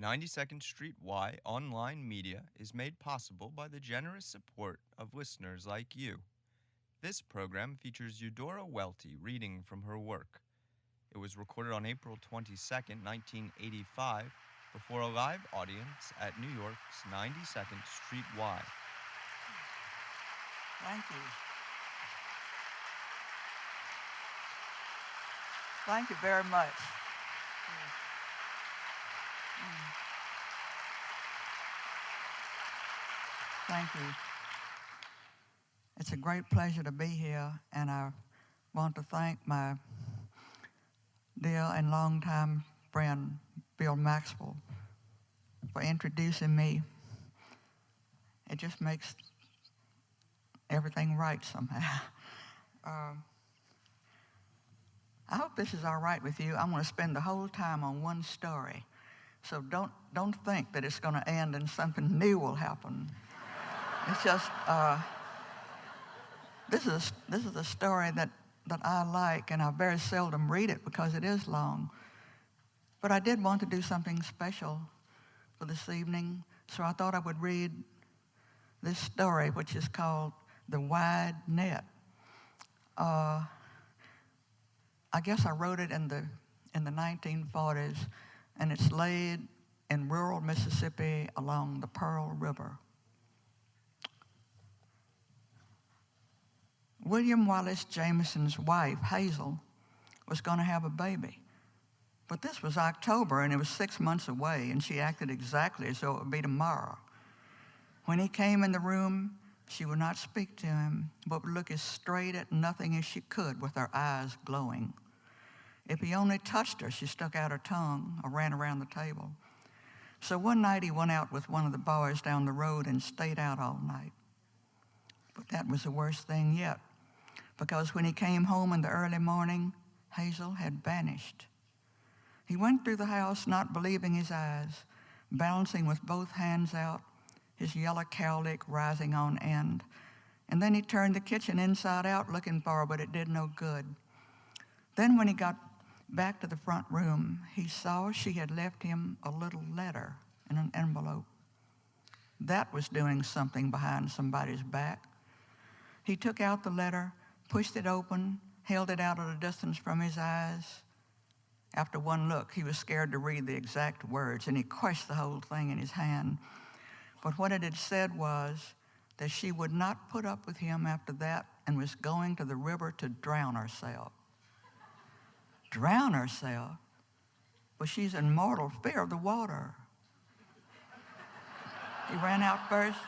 92nd Street Y online media is made possible by the generous support of listeners like you. This program features Eudora Welty reading from her work. It was recorded on April 22nd, 1985, before a live audience at New York's 92nd Street Y. Thank you. Thank you very much. Thank you. It's a great pleasure to be here, and I want to thank my dear and longtime friend, Bill Maxwell, for introducing me. It just makes everything right somehow. I hope this is all right with you. I'm going to spend the whole time on one story, so don't think that it's going to end and something new will happen. It's just this is a story that I like, and I very seldom read it because it is long. But I did want to do something special for this evening, so I thought I would read this story, which is called The Wide Net. I guess I wrote it in the 1940s, and it's laid in rural Mississippi along the Pearl River. William Wallace Jameson's wife, Hazel, was going to have a baby. But this was October, and it was 6 months away, and she acted exactly as though it would be tomorrow. When he came in the room, she would not speak to him, but would look as straight at nothing as she could with her eyes glowing. If he only touched her, she stuck out her tongue or ran around the table. So one night he went out with one of the boys down the road and stayed out all night. But that was the worst thing yet, because when he came home in the early morning, Hazel had vanished. He went through the house not believing his eyes, balancing with both hands out, his yellow cowlick rising on end. And then he turned the kitchen inside out looking for her, but it did no good. Then when he got back to the front room, he saw she had left him a little letter in an envelope. That was doing something behind somebody's back. He took out the letter, pushed it open, held it out at a distance from his eyes. After one look, he was scared to read the exact words, and he crushed the whole thing in his hand. But what it had said was that she would not put up with him after that and was going to the river to drown herself. Drown herself? But she's in mortal fear of the water. He ran out first.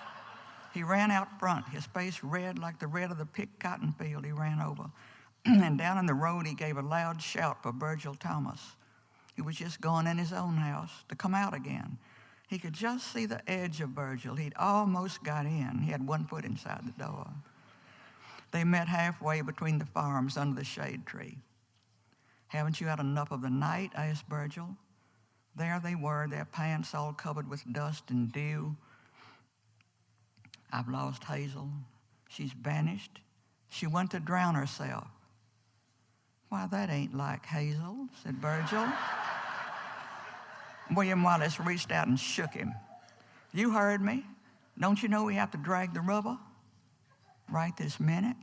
He ran out front, his face red like the red of the picked cotton field he ran over. And down in the road, he gave a loud shout for Virgil Thomas. He was just going in his own house to come out again. He could just see the edge of Virgil. He'd almost got in. He had one foot inside the door. They met halfway between the farms under the shade tree. "Haven't you had enough of the night?" asked Virgil. There they were, their pants all covered with dust and dew. "I've lost Hazel. She's vanished. She went to drown herself." "Why, that ain't like Hazel," said Virgil. William Wallace reached out and shook him. "You heard me. Don't you know we have to drag the river? Right this minute.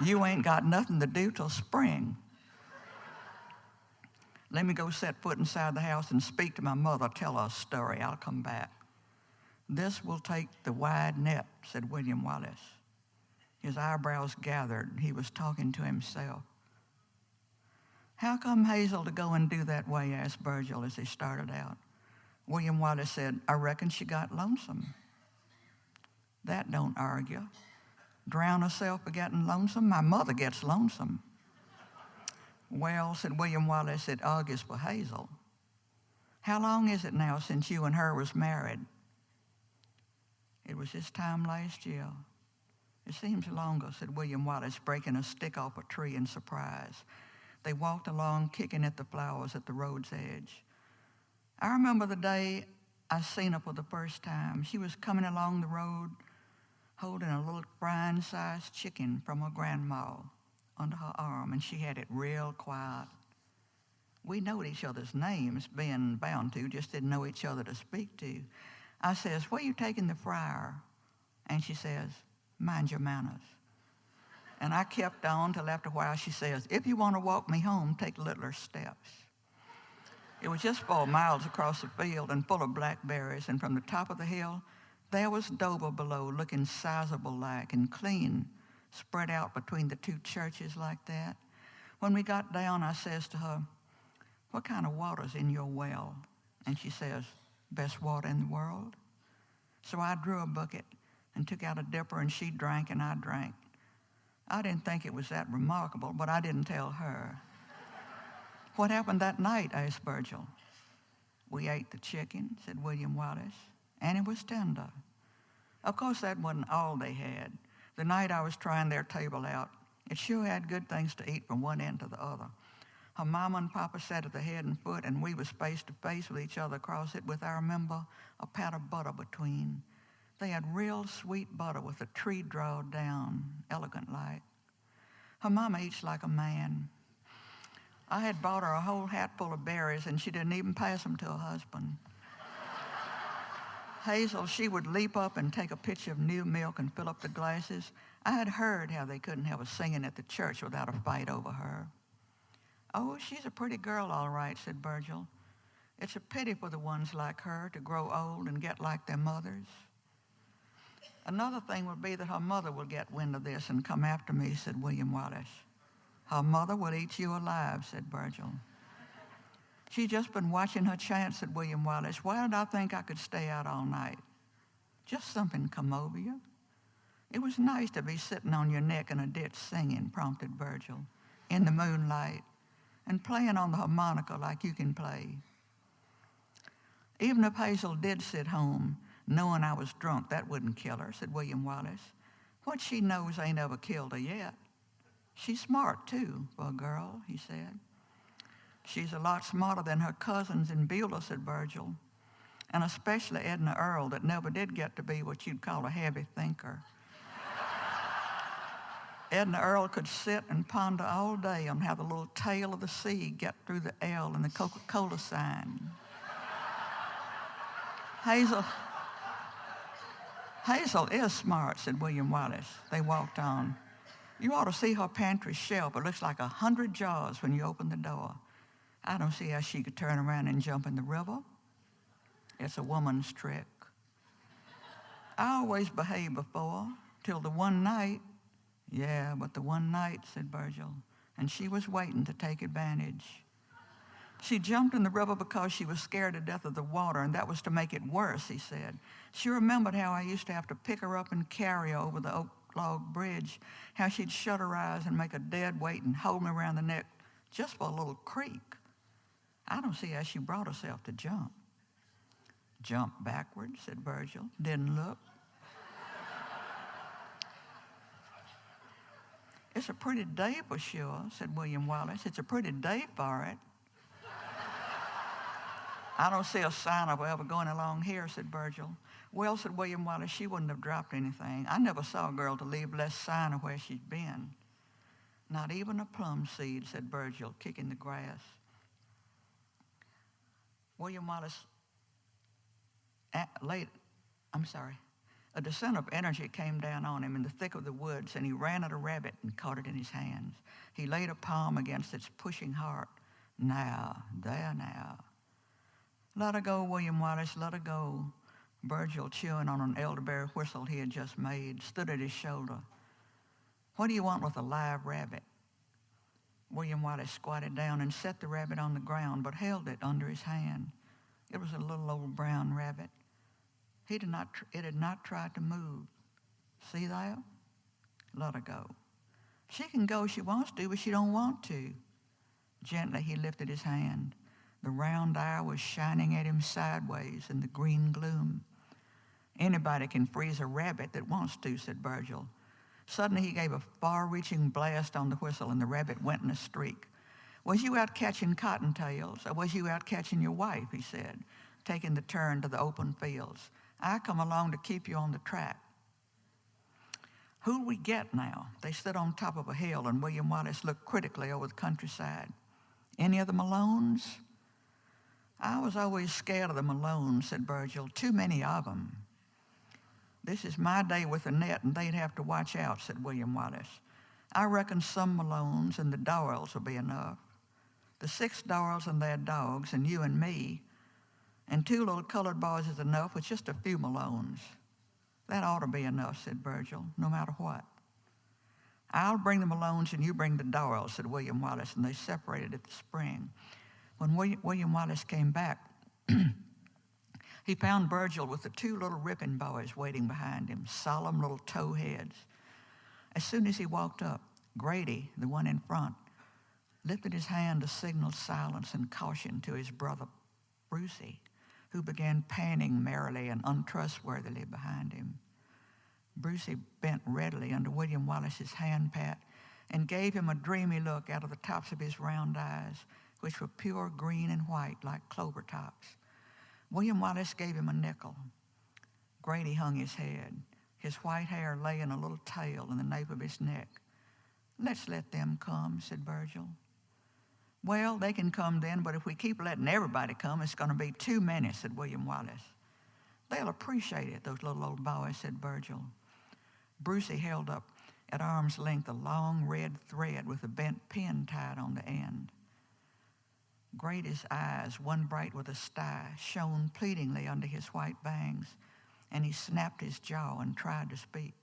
You ain't got nothing to do till spring. Let me go set foot inside the house and speak to my mother, tell her a story. I'll come back." "This will take the wide net," said William Wallace. His eyebrows gathered. He was talking to himself. "How come Hazel to go and do that way?" asked Virgil as they started out. William Wallace said, "I reckon she got lonesome." "That don't argue. Drown herself for getting lonesome? My mother gets lonesome." "Well," said William Wallace, "it argues for Hazel. How long is it now since you and her was married?" "It was this time last year." "It seems longer," said William Wallace, breaking a stick off a tree in surprise. They walked along, kicking at the flowers at the road's edge. "I remember the day I seen her for the first time. She was coming along the road, holding a little frying-sized chicken from her grandma under her arm, and she had it real quiet. We knowed each other's names, being bound to, just didn't know each other to speak to. I says, "Where you taking the friar?" And she says, "Mind your manners." And I kept on till after a while she says, "If you want to walk me home, take littler steps." It was just 4 miles across the field and full of blackberries, and from the top of the hill, there was Dover below, looking sizable like and clean, spread out between the 2 churches like that. When we got down, I says to her, "What kind of water's in your well?" And she says, "Best water in the world." So I drew a bucket and took out a dipper, and she drank and I drank. I didn't think it was that remarkable, but I didn't tell her. "What happened that night?" asked Virgil. "We ate the chicken," said William Wallace, "and it was tender." Of course, that wasn't all they had. The night I was trying their table out, it sure had good things to eat from one end to the other. Her mama and papa sat at the head and foot, and we was face to face with each other across it with, I remember, a pat of butter between. They had real sweet butter with a tree drawed down, elegant like. Her mama eats like a man. I had bought her a whole hatful of berries, and she didn't even pass them to her husband. Hazel, she would leap up and take a pitcher of new milk and fill up the glasses. I had heard how they couldn't have a singing at the church without a fight over her. "Oh, she's a pretty girl, all right," said Virgil. "It's a pity for the ones like her to grow old and get like their mothers." "Another thing would be that her mother will get wind of this and come after me," said William Wallace. "Her mother will eat you alive," said Virgil. "She's just been watching her chance," said William Wallace. "Why did I think I could stay out all night?" "Just something come over you." "It was nice to be sitting on your neck in a ditch singing," prompted Virgil, "in the moonlight, and playing on the harmonica like you can play." "Even if Hazel did sit home, knowing I was drunk, that wouldn't kill her," said William Wallace. "What she knows ain't ever killed her yet. She's smart, too, for a girl," he said. "She's a lot smarter than her cousins in Beulah," said Virgil, "and especially Edna Earl, that never did get to be what you'd call a heavy thinker." Edna Earl could sit and ponder all day on how the little tail of the sea get through the L in the Coca-Cola sign. Hazel is smart," said William Wallace. They walked on. "You ought to see her pantry shelf. It looks like 100 jars when you open the door. I don't see how she could turn around and jump in the river. It's a woman's trick." "I always behaved before, till the one night." "Yeah, but the one night," said Virgil, "and she was waiting to take advantage. She jumped in the river because she was scared to death of the water, and that was to make it worse," he said. "She remembered how I used to have to pick her up and carry her over the oak log bridge, how she'd shut her eyes and make a dead weight and hold me around the neck just for a little creak. I don't see how she brought herself to jump." "Jump backwards," said Virgil. "Didn't look." "It's a pretty day for sure," said William Wallace. "It's a pretty day for it." "I don't see a sign of her ever going along here," said Virgil. "Well," said William Wallace, "she wouldn't have dropped anything. I never saw a girl to leave less sign of where she'd been." "Not even a plum seed," said Virgil, kicking the grass. William Wallace, a descent of energy came down on him in the thick of the woods, and he ran at a rabbit and caught it in his hands. He laid a palm against its pushing heart. "Now, there now." "Let her go, William Wallace, let her go." Virgil, chewing on an elderberry whistle he had just made, stood at his shoulder. "What do you want with a live rabbit?" William Wallace squatted down and set the rabbit on the ground, but held it under his hand. It was a little old brown rabbit. It had not tried to move. "See there? Let her go. She can go if she wants to, but she don't want to." Gently he lifted his hand. The round eye was shining at him sideways in the green gloom. "Anybody can freeze a rabbit that wants to," said Virgil. Suddenly he gave a far-reaching blast on the whistle, and the rabbit went in a streak. "Was you out catching cottontails, or was you out catching your wife?" he said, taking the turn to the open fields. "I come along to keep you on the track." "Who'll we get now?" They stood on top of a hill, and William Wallace looked critically over the countryside. Any of the Malones? I was always scared of the Malones, said Virgil. Too many of them. This is my day with the net, and they'd have to watch out, said William Wallace. I reckon some Malones and the Doyles will be enough. The 6 Doyles and their dogs, and you and me, and 2 little colored boys is enough with just a few Malones. That ought to be enough, said Virgil, no matter what. I'll bring the Malones and you bring the Doyles, said William Wallace, and they separated at the spring. When William Wallace came back, he found Virgil with the 2 little Ripon boys waiting behind him, solemn little tow heads. As soon as he walked up, Grady, the one in front, lifted his hand to signal silence and caution to his brother Brucey, who began panning merrily and untrustworthily behind him. Brucey bent readily under William Wallace's hand pat and gave him a dreamy look out of the tops of his round eyes, which were pure green and white like clover tops. William Wallace gave him a nickel. Grady hung his head. His white hair lay in a little tail in the nape of his neck. Let's let them come, said Virgil. Well, they can come then, but if we keep letting everybody come, it's going to be too many, said William Wallace. They'll appreciate it, those little old boys, said Virgil. Brucey held up at arm's length a long red thread with a bent pin tied on the end. Grady's eyes, one bright with a sty, shone pleadingly under his white bangs, and he snapped his jaw and tried to speak.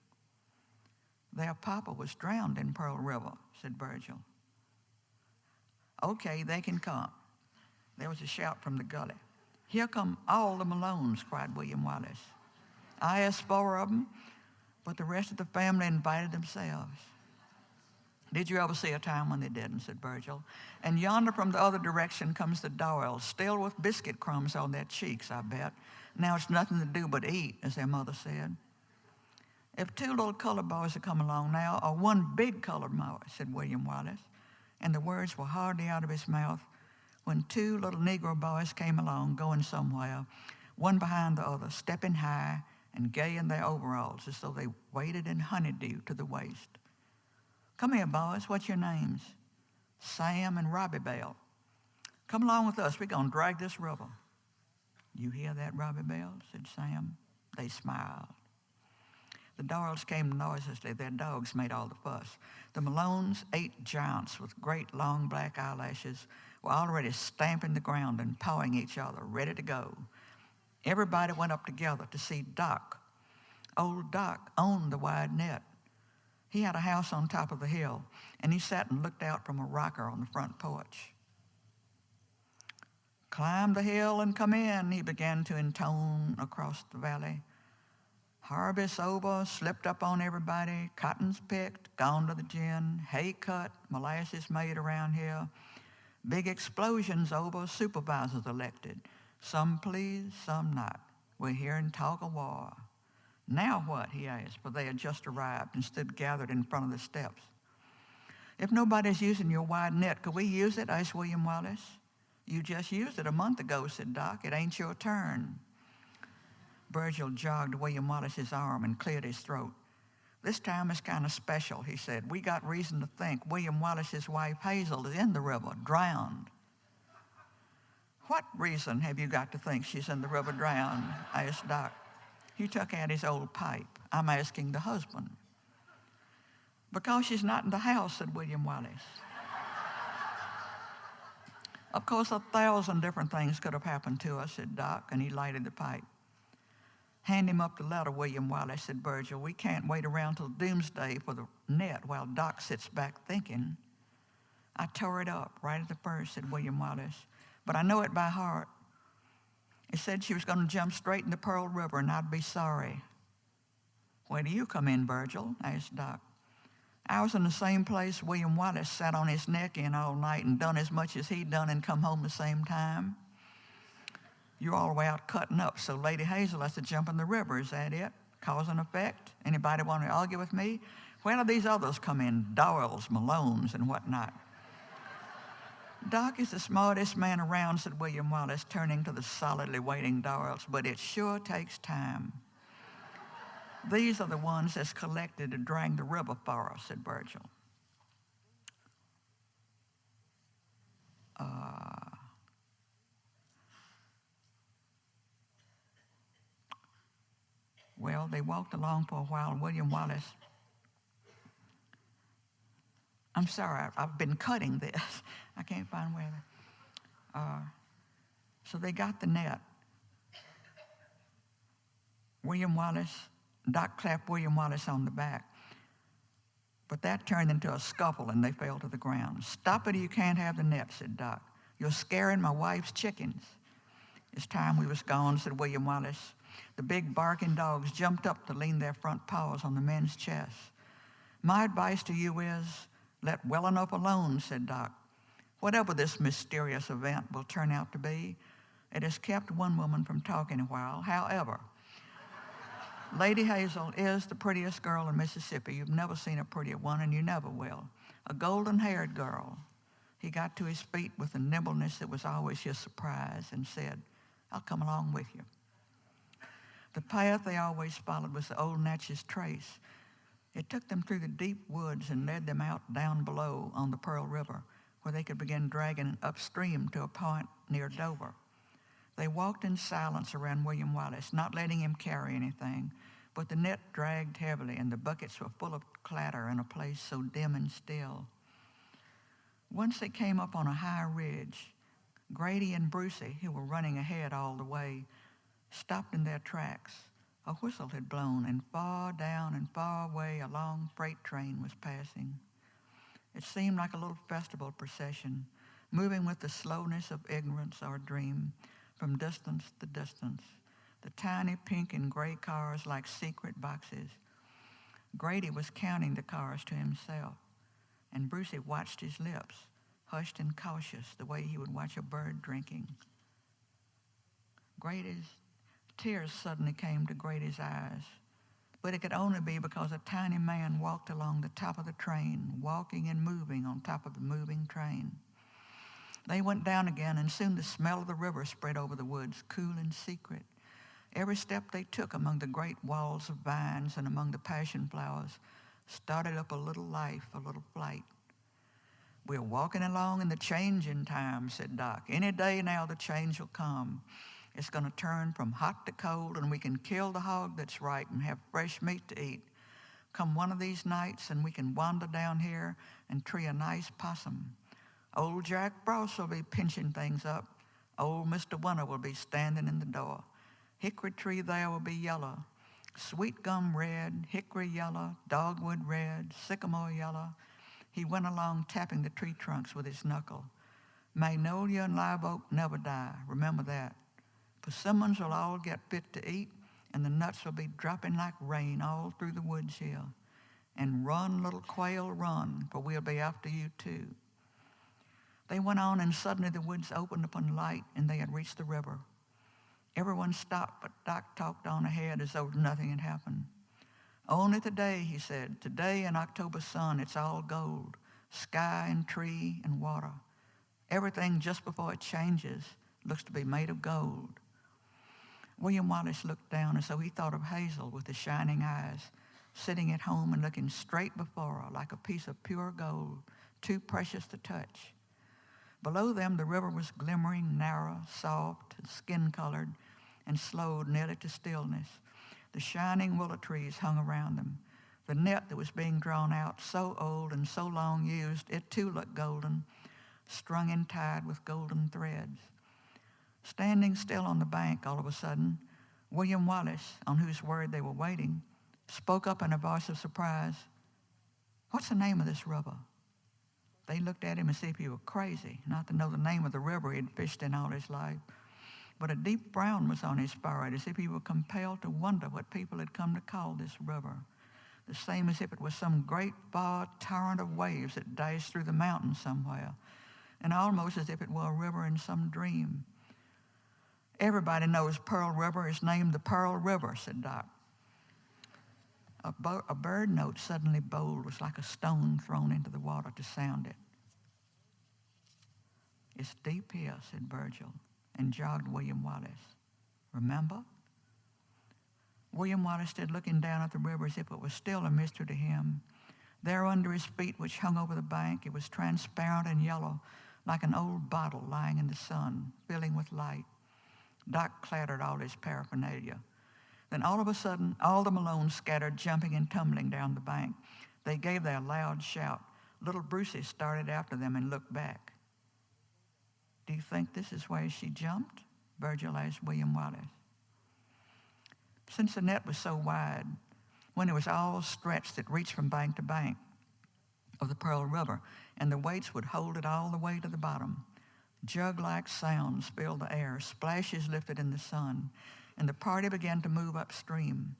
Their papa was drowned in Pearl River, said Virgil. Okay, they can come. There was a shout from the gully. Here come all the Malones, cried William Wallace. I asked 4 of them, but the rest of the family invited themselves. Did you ever see a time when they didn't, said Virgil. And yonder from the other direction comes the Doyles, still with biscuit crumbs on their cheeks, I bet. Now it's nothing to do but eat, as their mother said. If 2 little colored boys had come along now, or 1 big colored boy, said William Wallace. And the words were hardly out of his mouth when 2 little Negro boys came along, going somewhere, one behind the other, stepping high and gay in their overalls as though they waded in honeydew to the waist. Come here, boys. What's your names? Sam and Robbie Bell. Come along with us. We're going to drag this river. You hear that, Robbie Bell? Said Sam. They smiled. The Doyles came noiselessly. Their dogs made all the fuss. The Malones, 8 giants with great long black eyelashes, were already stamping the ground and pawing each other, ready to go. Everybody went up together to see Doc. Old Doc owned the wide net. He had a house on top of the hill, and he sat and looked out from a rocker on the front porch. Climb the hill and come in, he began to intone across the valley. Harvest over, slipped up on everybody, cotton's picked, gone to the gin, hay cut, molasses made around here. Big explosions over, supervisors elected. Some pleased, some not. We're hearing talk of war. Now what, he asked, for they had just arrived and stood gathered in front of the steps. If nobody's using your wide net, could we use it, asked William Wallace. You just used it a month ago, said Doc. It ain't your turn. Virgil jogged William Wallace's arm and cleared his throat. This time is kind of special, he said. We got reason to think William Wallace's wife, Hazel, is in the river, drowned. What reason have you got to think she's in the river drowned? Asked Doc. He took out his old pipe. I'm asking the husband. Because she's not in the house, said William Wallace. Of course, 1,000 different things could have happened to us, said Doc, and he lighted the pipe. Hand him up the letter, William Wallace, said Virgil. We can't wait around till doomsday for the net while Doc sits back thinking. I tore it up right at the first, said William Wallace, but I know it by heart. It said she was going to jump straight in the Pearl River and I'd be sorry. Where do you come in, Virgil? Asked Doc. I was in the same place William Wallace sat on his neck in all night and done as much as he'd done and come home the same time. You're all the way out cutting up, so Lady Hazel has to jump in the river. Is that it? Cause and effect? Anybody want to argue with me? Where do these others come in? Doyles, Malones, and whatnot. Doc is the smartest man around, said William Wallace, turning to the solidly waiting Doyles, but it sure takes time. These are the ones that's collected to drag the river for us, said Virgil. Well, they walked along for a while. William Wallace, I'm sorry, I've been cutting this. I can't find where. So they got the net. William Wallace, Doc clapped William Wallace on the back. But that turned into a scuffle and they fell to the ground. "Stop it or you can't have the net," said Doc. "You're scaring my wife's chickens." "It's time we was gone," said William Wallace. The big barking dogs jumped up to lean their front paws on the men's chests. "My advice to you is, let well enough alone," said Doc. "Whatever this mysterious event will turn out to be, it has kept one woman from talking a while. However, Lady Hazel is the prettiest girl in Mississippi. You've never seen a prettier one, and you never will. A golden-haired girl." He got to his feet with the nimbleness that was always his surprise and said, "I'll come along with you." The path they always followed was the old Natchez Trace. It took them through the deep woods and led them out down below on the Pearl River, where they could begin dragging upstream to a point near Dover. They walked in silence around William Wallace, not letting him carry anything, but the net dragged heavily and the buckets were full of clatter in a place so dim and still. Once they came up on a high ridge. Grady and Brucey, who were running ahead all the way, stopped in their tracks. A whistle had blown, and far down and far away a long freight train was passing. It seemed like a little festival procession, moving with the slowness of ignorance or dream, from distance to distance, the tiny pink and gray cars like secret boxes. Grady was counting the cars to himself, and Brucey watched his lips, hushed and cautious, the way he would watch a bird drinking. Tears suddenly came to Grady's eyes, but it could only be because a tiny man walked along the top of the train, walking and moving on top of the moving train. They went down again, and soon the smell of the river spread over the woods, cool and secret. Every step they took among the great walls of vines and among the passion flowers started up a little life, a little flight. "We're walking along in the changing time," said Doc. "Any day now the change will come. It's going to turn from hot to cold, and we can kill the hog that's ripe and have fresh meat to eat. Come one of these nights, and we can wander down here and tree a nice possum. Old Jack Frost will be pinching things up. Old Mr. Winter will be standing in the door. Hickory tree there will be yellow. Sweet gum red, hickory yellow, dogwood red, sycamore yellow." He went along tapping the tree trunks with his knuckle. "Magnolia and live oak never die. Remember that. Persimmons will all get fit to eat, and the nuts will be dropping like rain all through the woods here. And run, little quail, run, for we'll be after you too." They went on, and suddenly the woods opened upon light, and they had reached the river. Everyone stopped, but Doc talked on ahead as though nothing had happened. "Only today," he said, "today in October sun, it's all gold, sky and tree and water. Everything just before it changes looks to be made of gold." William Wallace looked down as though he thought of Hazel with the shining eyes, sitting at home and looking straight before her like a piece of pure gold, too precious to touch. Below them, the river was glimmering, narrow, soft, skin-colored, and slowed nearly to stillness. The shining willow trees hung around them. The net that was being drawn out, so old and so long used, it too looked golden, strung and tied with golden threads. Standing still on the bank, all of a sudden, William Wallace, on whose word they were waiting, spoke up in a voice of surprise, "What's the name of this river?" They looked at him as if he were crazy, not to know the name of the river he had fished in all his life. But a deep frown was on his forehead, as if he were compelled to wonder what people had come to call this river, the same as if it was some great, far torrent of waves that dashed through the mountains somewhere, and almost as if it were a river in some dream. "Everybody knows Pearl River is named the Pearl River," said Doc. A bird note suddenly bold was like a stone thrown into the water to sound it. "It's deep here," said Virgil, and jogged William Wallace. "Remember?" William Wallace stood looking down at the river as if it was still a mystery to him. There under his feet, which hung over the bank, it was transparent and yellow, like an old bottle lying in the sun, filling with light. Doc clattered all his paraphernalia. Then all of a sudden, all the Malones scattered, jumping and tumbling down the bank. They gave their loud shout. Little Brucey started after them and looked back. "Do you think this is where she jumped?" Virgil asked William Wallace. Since the net was so wide, when it was all stretched, it reached from bank to bank of the Pearl River, and the weights would hold it all the way to the bottom. Jug-like sounds filled the air, splashes lifted in the sun, and the party began to move upstream.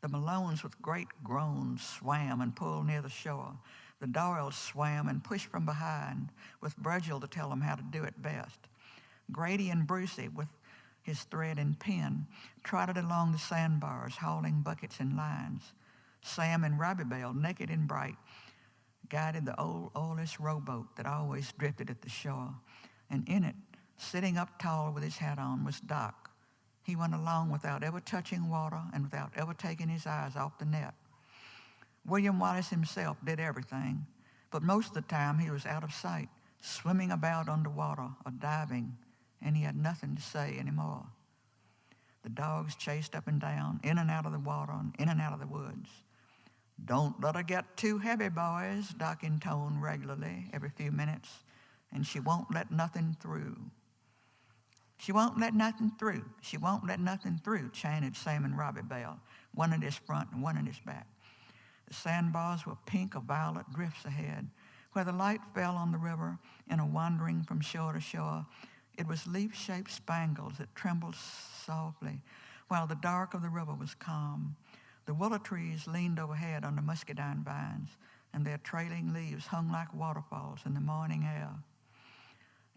The Malones, with great groans, swam and pulled near the shore. The Doyles swam and pushed from behind, with Virgil to tell them how to do it best. Grady and Brucey, with his thread and pin, trotted along the sandbars, hauling buckets and lines. Sam and Robbie Bell, naked and bright, guided the old oilless rowboat that always drifted at the shore. And in it, sitting up tall with his hat on, was Doc. He went along without ever touching water and without ever taking his eyes off the net. William Wallace himself did everything, but most of the time he was out of sight, swimming about underwater or diving, and he had nothing to say anymore. The dogs chased up and down, in and out of the water and in and out of the woods. "Don't let her get too heavy, boys," Doc intoned regularly every few minutes, "and she won't let nothing through." "She won't let nothing through. She won't let nothing through," chanted Sam and Robbie Bell, one at his front and one at his back. The sandbars were pink or violet drifts ahead. Where the light fell on the river in a wandering from shore to shore, it was leaf-shaped spangles that trembled softly, while the dark of the river was calm. The willow trees leaned overhead under muscadine vines, and their trailing leaves hung like waterfalls in the morning air.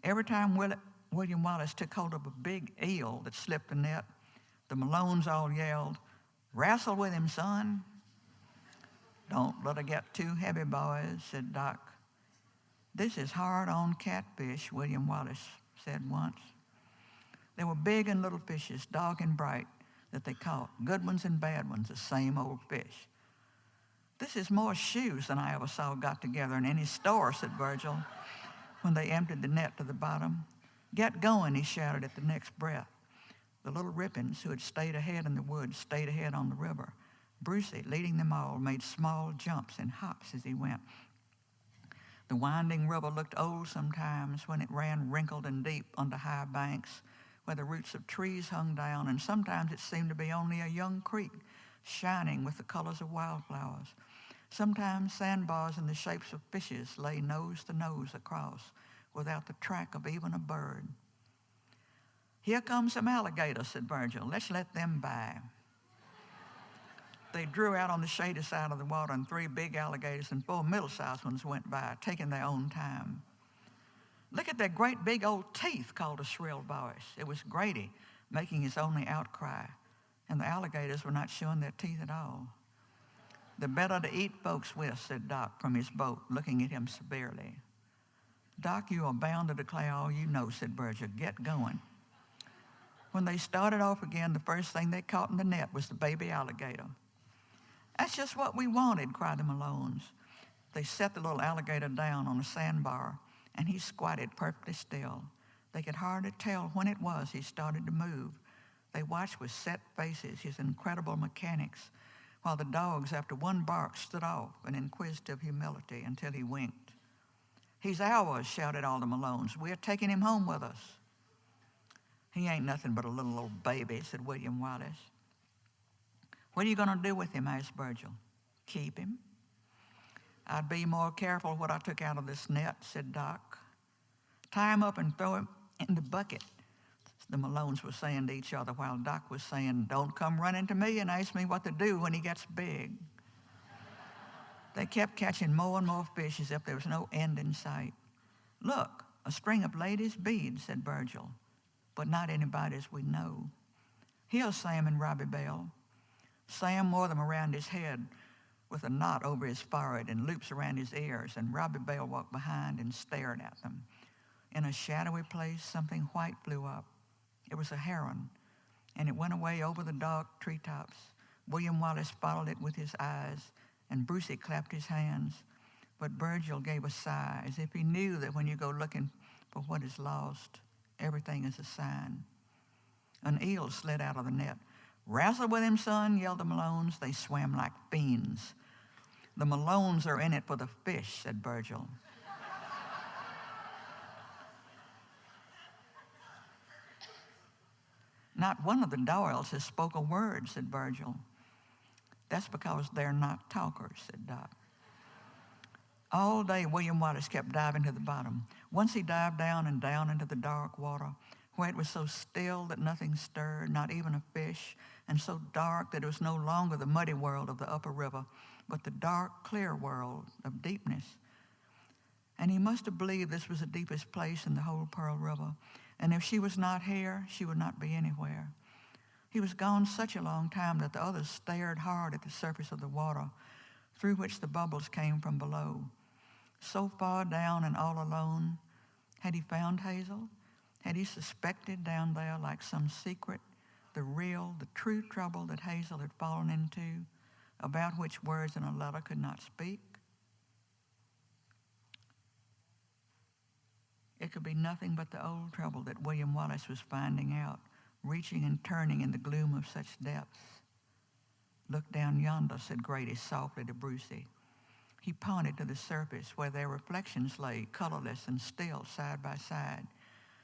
Every time William Wallace took hold of a big eel that slipped the net, the Malones all yelled, "Wrestle with him, son." "Don't let her get too heavy, boys," said Doc. "This is hard on catfish," William Wallace said once. There were big and little fishes, dark and bright, that they caught, good ones and bad ones, the same old fish. "This is more shoes than I ever saw got together in any store," said Virgil, when they emptied the net to the bottom. "Get going," he shouted at the next breath. The little Rippins, who had stayed ahead in the woods, stayed ahead on the river. Brucey, leading them all, made small jumps and hops as he went. The winding river looked old sometimes when it ran wrinkled and deep under high banks where the roots of trees hung down, and sometimes it seemed to be only a young creek shining with the colors of wildflowers. Sometimes sandbars in the shapes of fishes lay nose to nose across without the track of even a bird. "Here come some alligators," said Virgil. "Let's let them by." They drew out on the shady side of the water, and 3 big alligators and 4 middle-sized ones went by, taking their own time. "Look at their great big old teeth," called a shrill voice. It was Grady making his only outcry, and the alligators were not showing their teeth at all. "They're better to eat folks with," said Doc from his boat, looking at him severely. "Doc, you are bound to declare all you know," said Virgil. "Get going." When they started off again, the first thing they caught in the net was the baby alligator. "That's just what we wanted," cried the Malones. They set the little alligator down on a sandbar, and he squatted perfectly still. They could hardly tell when it was he started to move. They watched with set faces his incredible mechanics, while the dogs, after one bark, stood off in inquisitive humility until he winked. "He's ours," shouted all the Malones. "We're taking him home with us." "He ain't nothing but a little old baby," said William Wallace. "What are you going to do with him?" asked Virgil. "Keep him." "I'd be more careful what I took out of this net," said Doc. "Tie him up and throw him in the bucket," the Malones were saying to each other, while Doc was saying, "Don't come running to me and ask me what to do when he gets big." They kept catching more and more fish as if there was no end in sight. "Look, a string of ladies' beads," said Virgil, "but not anybody's we know." "Here's Sam and Robbie Bell." Sam wore them around his head with a knot over his forehead and loops around his ears, and Robbie Bell walked behind and stared at them. In a shadowy place, something white flew up. It was a heron, and it went away over the dark treetops. William Wallace followed it with his eyes, and Brucey clapped his hands. But Virgil gave a sigh, as if he knew that when you go looking For what is lost, everything is a sign. An eel slid out of the net. "Wrestle with him, son," yelled the Malones. They swam like fiends. "The Malones are in it for the fish," said Virgil. "Not one of the Doyles has spoke a word," said Virgil. "That's because they're not talkers," said Doc. All day, William Wallace kept diving to the bottom. Once he dived down and down into the dark water, where it was so still that nothing stirred, not even a fish, and so dark that it was no longer the muddy world of the upper river, but the dark, clear world of deepness. And he must have believed this was the deepest place in the whole Pearl River, and if she was not here, she would not be anywhere. He was gone such a long time that the others stared hard at the surface of the water, through which the bubbles came from below. So far down and all alone, had he found Hazel? Had he suspected down there like some secret, the real, the true trouble that Hazel had fallen into, about which words in a letter could not speak? It could be nothing but the old trouble that William Wallace was finding out, reaching and turning in the gloom of such depths. "Look down yonder," said Grady softly to Brucey. He pointed to the surface where their reflections lay, colorless and still, side by side.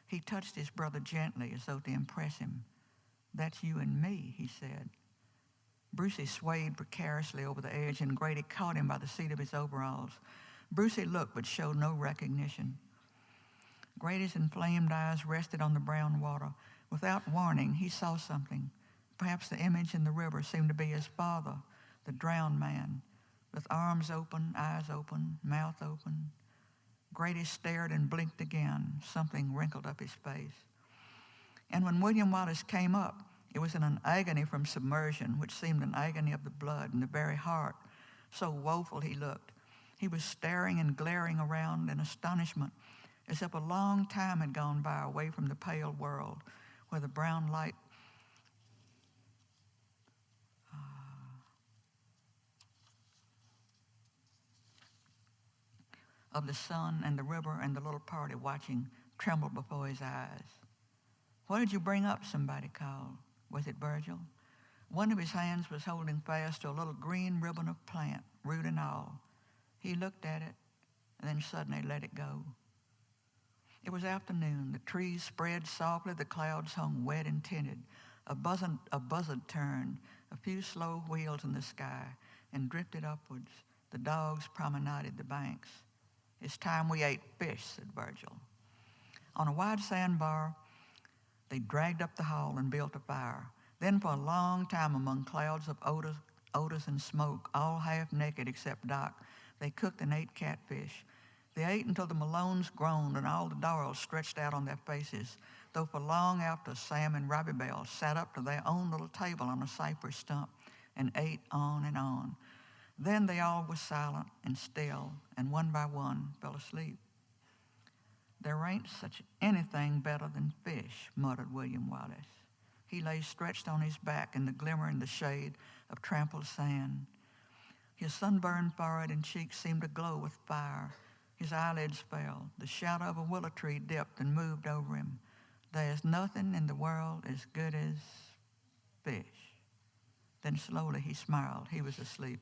He touched his brother gently as though to impress him. "That's you and me," he said. Brucey swayed precariously over the edge, and Grady caught him by the seat of his overalls. Brucey looked but showed no recognition. Grady's inflamed eyes rested on the brown water. Without warning, he saw something. Perhaps the image in the river seemed to be his father, the drowned man, with arms open, eyes open, mouth open. Grady stared and blinked again. Something wrinkled up his face. And when William Wallace came up, it was in an agony from submersion, which seemed an agony of the blood in the very heart. So woeful he looked. He was staring and glaring around in astonishment, as if a long time had gone by away from the pale world, where the brown light of the sun and the river and the little party watching trembled before his eyes. "What did you bring up?" somebody called. Was it Virgil? One of his hands was holding fast to a little green ribbon of plant, root and all. He looked at it and then suddenly let it go. It was afternoon. The trees spread softly, the clouds hung wet and tinted. A buzzard turned, a few slow wheels in the sky, and drifted upwards. The dogs promenaded the banks. "It's time we ate fish," said Virgil. On a wide sandbar, they dragged up the hall and built a fire. Then for a long time, among clouds of odors and smoke, all half naked except Doc, they cooked and ate catfish. They ate until the Malones groaned and all the Doyles stretched out on their faces, though for long after, Sam and Robbie Bell sat up to their own little table on a cypress stump and ate on and on. Then they all were silent and still, and one by one fell asleep. "There ain't such anything better than fish," muttered William Wallace. He lay stretched on his back in the glimmer and the shade of trampled sand. His sunburned forehead and cheeks seemed to glow with fire. His eyelids fell. The shadow of a willow tree dipped and moved over him. "There's nothing in the world as good as fish." Then slowly he smiled. He was asleep.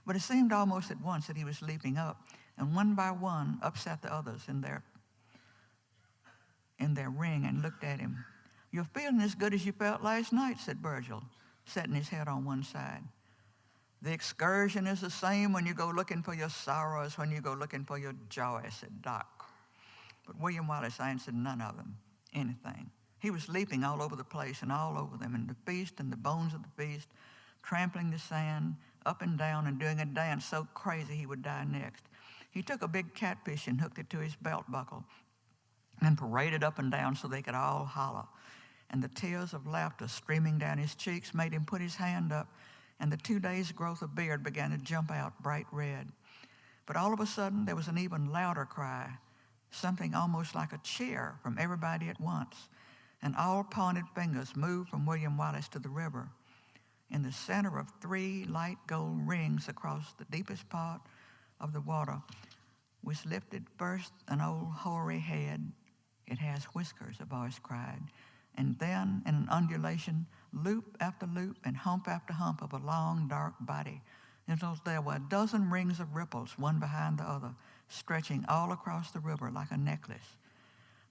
But it seemed almost at once that he was leaping up, and one by one up sat the others in their ring and looked at him. "You're feeling as good as you felt last night," said Virgil, setting his head on one side. "The excursion is the same when you go looking for your sorrow as when you go looking for your joy," said Doc. But William Wallace answered none of them anything. He was leaping all over the place and all over them, and the feast and the bones of the feast, trampling the sand up and down and doing a dance so crazy he would die next. He took a big catfish and hooked it to his belt buckle and paraded up and down so they could all holler. And the tears of laughter streaming down his cheeks made him put his hand up, and the 2 days' growth of beard began to jump out bright red. But all of a sudden, there was an even louder cry, something almost like a cheer from everybody at once, and all pointed fingers moved from William Wallace to the river. In the center of 3 light gold rings across the deepest part of the water, was lifted first an old hoary head. It has whiskers, a voice cried. And then, in an undulation, loop after loop and hump after hump of a long, dark body, until there were a dozen rings of ripples, one behind the other, stretching all across the river like a necklace.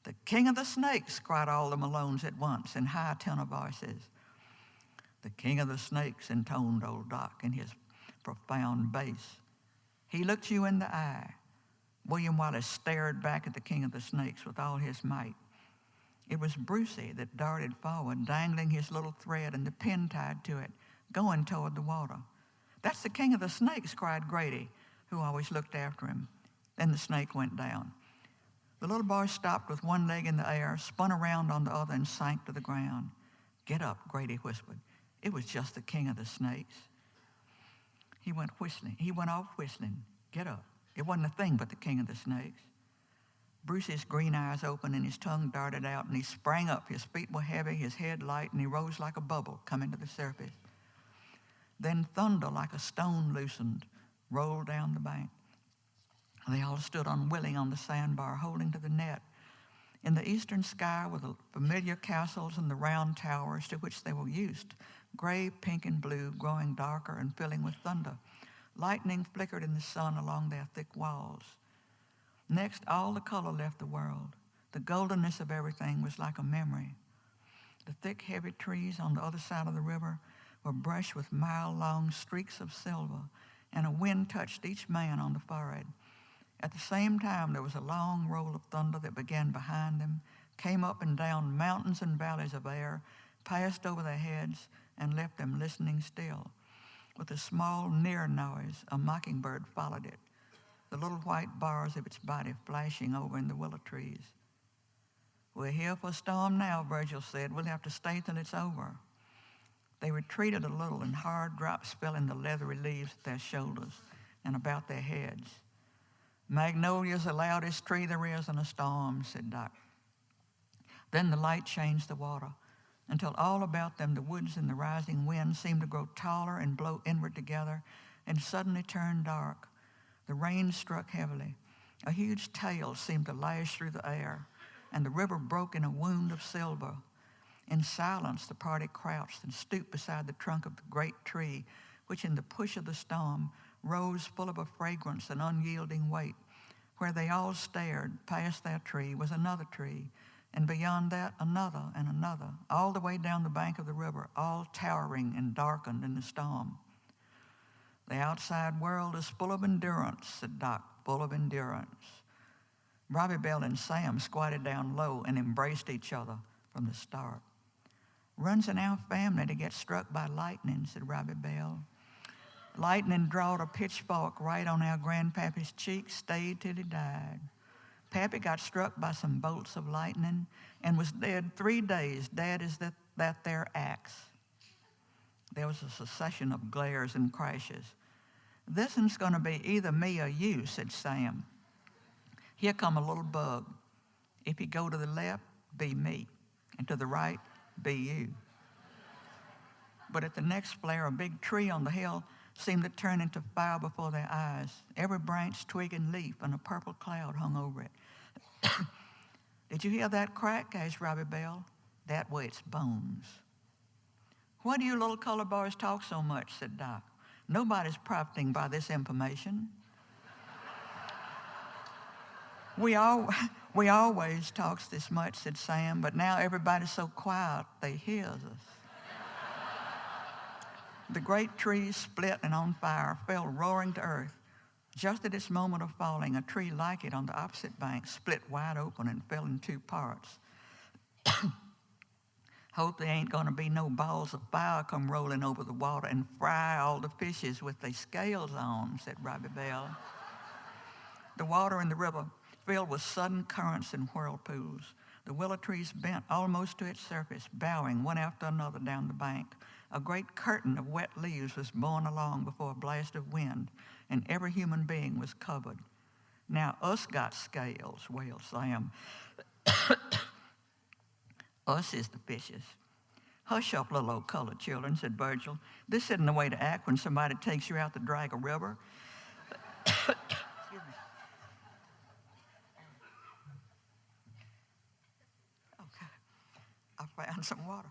"The king of the snakes," cried all the Malones at once in high tenor voices. "The king of the snakes," intoned old Doc in his profound bass. He looked you in the eye. William Wallace stared back at the king of the snakes with all his might. It was Brucey that darted forward, dangling his little thread and the pin tied to it, going toward the water. "That's the king of the snakes," cried Grady, who always looked after him. Then the snake went down. The little boy stopped with one leg in the air, spun around on the other, and sank to the ground. "Get up," Grady whispered. "It was just the king of the snakes." He went off whistling. "Get up. It wasn't a thing but the king of the snakes." Bruce's green eyes opened and his tongue darted out, and he sprang up. His feet were heavy, his head light, and he rose like a bubble coming to the surface. Then thunder like a stone loosened, rolled down the bank. They all stood unwilling on the sandbar, holding to the net. In the eastern sky were the familiar castles and the round towers to which they were used, gray, pink, and blue, growing darker and filling with thunder. Lightning flickered in the sun along their thick walls. Next, all the color left the world. The goldenness of everything was like a memory. The thick, heavy trees on the other side of the river were brushed with mile-long streaks of silver, and a wind touched each man on the forehead. At the same time, there was a long roll of thunder that began behind them, came up and down mountains and valleys of air, passed over their heads, and left them listening still. With a small, near noise, a mockingbird followed it, the little white bars of its body flashing over in the willow trees. "We're here for a storm now," Virgil said. "We'll have to stay till it's over." They retreated a little, and hard drops fell in the leathery leaves at their shoulders and about their heads. "Magnolia's the loudest tree there is in a storm," said Doc. Then the light changed the water, until all about them the woods and the rising wind seemed to grow taller and blow inward together, and suddenly turn dark. The rain struck heavily. A huge tail seemed to lash through the air, and the river broke in a wound of silver. In silence, the party crouched and stooped beside the trunk of the great tree, which in the push of the storm rose full of a fragrance and unyielding weight. Where they all stared, past their tree was another tree, and beyond that another and another, all the way down the bank of the river, all towering and darkened in the storm. "The outside world is full of endurance," said Doc, "full of endurance." Robbie Bell and Sam squatted down low and embraced each other from the start. "Runs in our family to get struck by lightning," said Robbie Bell. "Lightning drawed a pitchfork right on our grandpappy's cheek, stayed till he died. Pappy got struck by some bolts of lightning and was dead 3 days, dead as that there axe." There was a succession of glares and crashes. "This one's going to be either me or you," said Sam. "Here come a little bug. If you go to the left, be me, and to the right, be you." But at the next flare, a big tree on the hill seemed to turn into fire before their eyes. Every branch, twig, and leaf, and a purple cloud hung over it. "Did you hear that crack?" asked Robbie Bell. "That way it's bones." "Why do you little color boys talk so much?" said Doc. "Nobody's profiting by this information." We always talks this much," said Sam, "but now everybody's so quiet they hears us." The great trees, split and on fire, fell roaring to earth. Just at its moment of falling, a tree like it on the opposite bank split wide open and fell in 2 parts. "Hope there ain't going to be no balls of fire come rolling over the water and fry all the fishes with their scales on," said Robbie Bell. The water in the river filled with sudden currents and whirlpools. The willow trees bent almost to its surface, bowing one after another down the bank. A great curtain of wet leaves was borne along before a blast of wind, and every human being was covered. "Now us got scales," wailed Sam. "Us is the fishes." "Hush up, little old colored children," said Virgil. "This isn't the way to act when somebody takes you out to drag a river." find some water.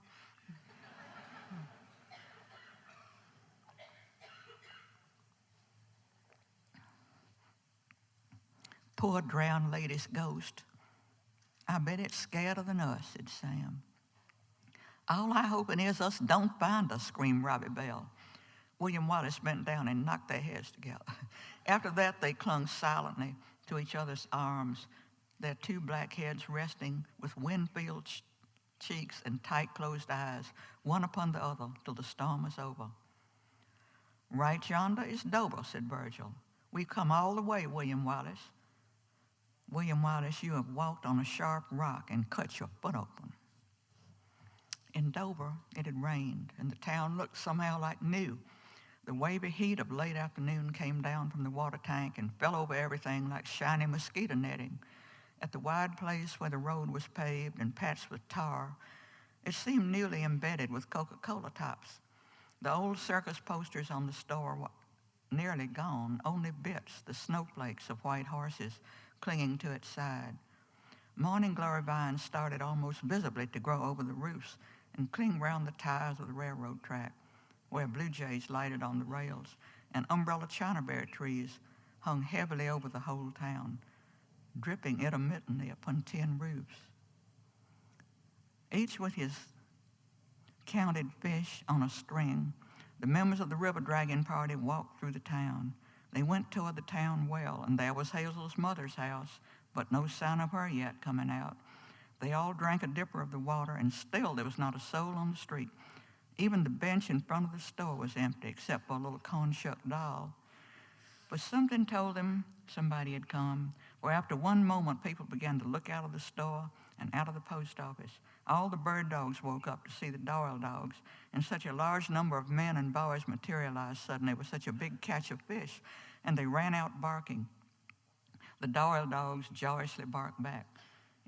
Poor drowned lady's ghost. I bet it's scarier than us, said Sam. All I hoping is us don't find us, screamed Robbie Bell. William Wallace bent down and knocked their heads together. After that, they clung silently to each other's arms, their two black heads resting with wind-filled cheeks and tight-closed eyes, one upon the other, till the storm was over. Right yonder is Dover, said Virgil. We've come all the way, William Wallace. William Wallace, you have walked on a sharp rock and cut your foot open. In Dover, it had rained, and the town looked somehow like new. The wavy heat of late afternoon came down from the water tank and fell over everything like shiny mosquito netting. At the wide place where the road was paved and patched with tar, it seemed newly embedded with Coca-Cola tops. The old circus posters on the store were nearly gone, only bits, the snowflakes of white horses clinging to its side. Morning glory vines started almost visibly to grow over the roofs and cling round the tires of the railroad track, where blue jays lighted on the rails, and umbrella chinaberry trees hung heavily over the whole town, dripping intermittently upon tin roofs. Each with his counted fish on a string, the members of the river dragging party walked through the town. They went toward the town well, and there was Hazel's mother's house, but no sign of her yet coming out. They all drank a dipper of the water, and still there was not a soul on the street. Even the bench in front of the store was empty, except for a little corn-shuck doll. But something told them somebody had come, for after one moment, people began to look out of the store and out of the post office. All the bird dogs woke up to see the Doyle dogs, and such a large number of men and boys materialized suddenly with such a big catch of fish, and they ran out barking. The Doyle dogs joyously barked back.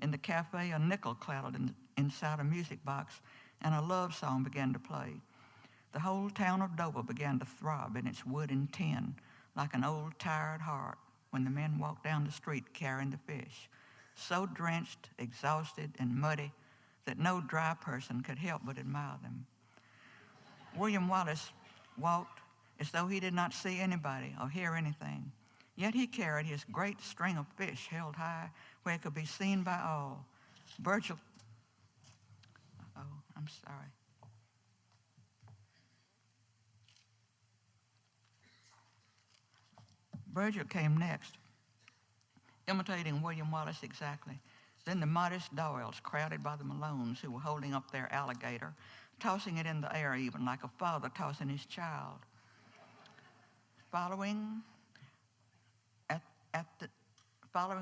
In the cafe, a nickel clattered inside a music box, and a love song began to play. The whole town of Dover began to throb in its wood and tin, like an old tired heart when the men walked down the street carrying the fish, so drenched, exhausted, and muddy that no dry person could help but admire them. William Wallace walked as though he did not see anybody or hear anything, yet he carried his great string of fish held high where it could be seen by all. Virgil came next, imitating William Wallace exactly. Then the modest Doyles, crowded by the Malones, who were holding up their alligator, tossing it in the air even, like a father tossing his child. Following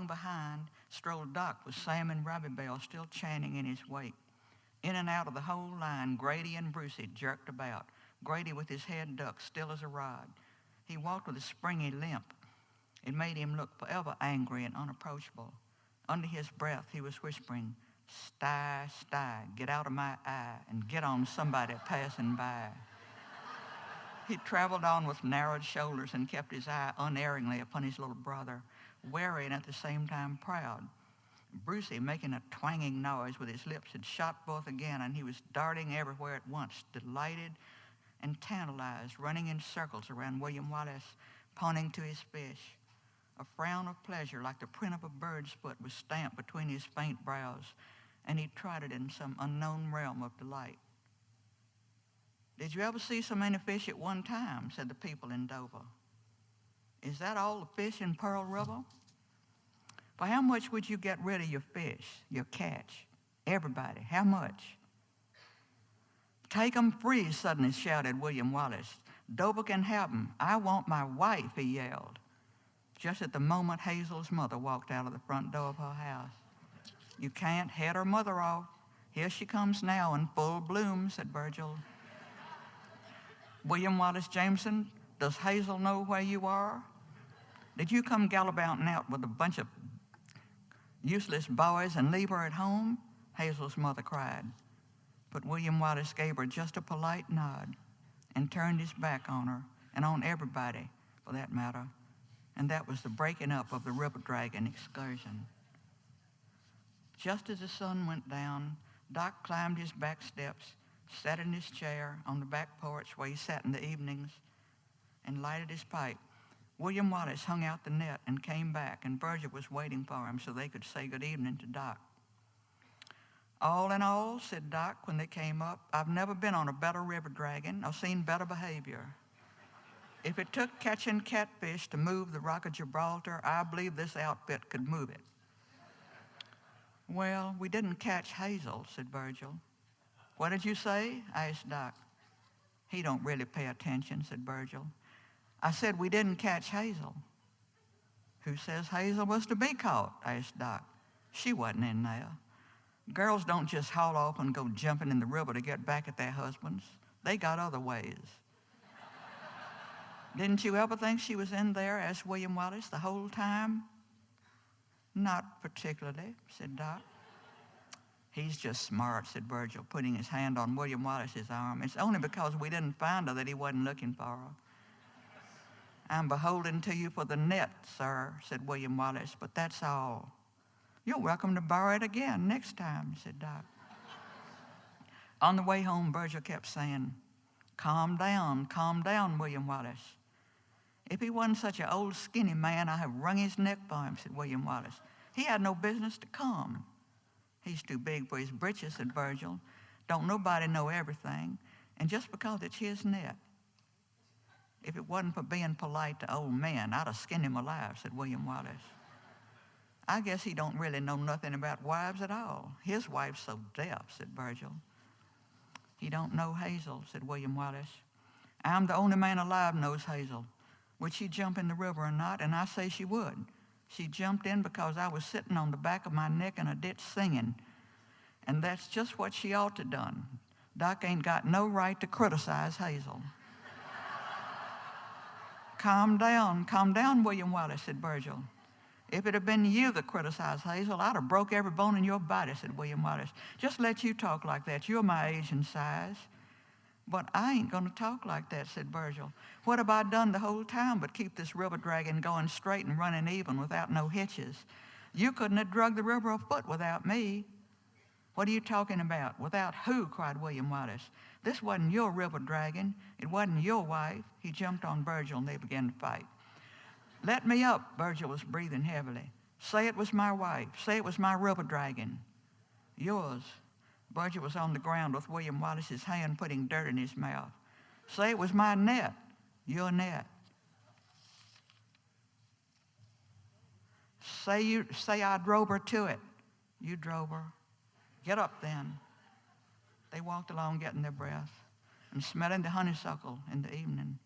behind strolled Doc with Sam and Robbie Bell still chanting in his wake. In and out of the whole line, Grady and Brucey jerked about, Grady with his head ducked, still as a rod. He walked with a springy limp. It made him look forever angry and unapproachable. Under his breath, he was whispering, "Sty, sty, get out of my eye and get on somebody passing by." He traveled on with narrowed shoulders and kept his eye unerringly upon his little brother, wary and at the same time proud. Brucey, making a twanging noise with his lips, had shot forth again, and he was darting everywhere at once, delighted and tantalized, running in circles around William Wallace, pointing to his fish. A frown of pleasure, like the print of a bird's foot, was stamped between his faint brows, and he trotted in some unknown realm of delight. "Did you ever see so many fish at one time?" said the people in Dover. "Is that all the fish in Pearl River?" "For how much would you get rid of your fish, your catch? Everybody, how much?" "Take 'em free," suddenly shouted William Wallace. "Dover can have 'em. I want my wife," he yelled. Just at the moment, Hazel's mother walked out of the front door of her house. "You can't head her mother off. Here she comes now in full bloom," said Virgil. "William Wallace Jameson, does Hazel know where you are? Did you come gallivanting out with a bunch of useless boys and leave her at home?" Hazel's mother cried. But William Wallace gave her just a polite nod and turned his back on her and on everybody, for that matter. And that was the breaking up of the river dragon excursion. Just as the sun went down, Doc climbed his back steps, sat in his chair on the back porch where he sat in the evenings, and lighted his pipe. William Wallace hung out the net and came back, and Virgil was waiting for him so they could say good evening to Doc. All in all, said Doc when they came up, I've never been on a better river dragon or seen better behavior. If it took catching catfish to move the Rock of Gibraltar, I believe this outfit could move it. Well, we didn't catch Hazel, said Virgil. What did you say? Asked Doc. He don't really pay attention, said Virgil. I said we didn't catch Hazel. Who says Hazel was to be caught? Asked Doc. She wasn't in there. Girls don't just haul off and go jumping in the river to get back at their husbands. They got other ways. Didn't you ever think she was in there? Asked William Wallace the whole time. Not particularly, said Doc. He's just smart, said Virgil, putting his hand on William Wallace's arm. It's only because we didn't find her that he wasn't looking for her. I'm beholden to you for the net, sir, said William Wallace, but that's all. You're welcome to borrow it again next time, said Doc. On the way home, Virgil kept saying, calm down, William Wallace. If he wasn't such an old skinny man, I'd have wrung his neck for him, said William Wallace. He had no business to come. He's too big for his britches, said Virgil. Don't nobody know everything, and just because it's his net. If it wasn't for being polite to old men, I'd have skinned him alive, said William Wallace. I guess he don't really know nothing about wives at all. His wife's so deaf, said Virgil. He don't know Hazel, said William Wallace. I'm the only man alive knows Hazel. Would she jump in the river or not? And I say she would. She jumped in because I was sitting on the back of my neck in a ditch singing. And that's just what she ought to done. Doc ain't got no right to criticize Hazel. Calm down, William Wallace, said Virgil. If it had been you that criticized Hazel, I'd have broke every bone in your body, said William Wallace. Just let you talk like that. You're my age and size. But I ain't going to talk like that, said Virgil. What have I done the whole time but keep this river dragon going straight and running even without no hitches? You couldn't have drugged the river a foot without me. What are you talking about? Without who? Cried William Wallace. This wasn't your river dragon. It wasn't your wife. He jumped on Virgil and they began to fight. Let me up, Virgil was breathing heavily. Say it was my wife. Say it was my river dragon. Yours. Virgil was on the ground with William Wallace's hand putting dirt in his mouth. Say it was my net. Your net. Say I drove her to it. You drove her. Get up then. They walked along getting their breath and smelling the honeysuckle in the evening.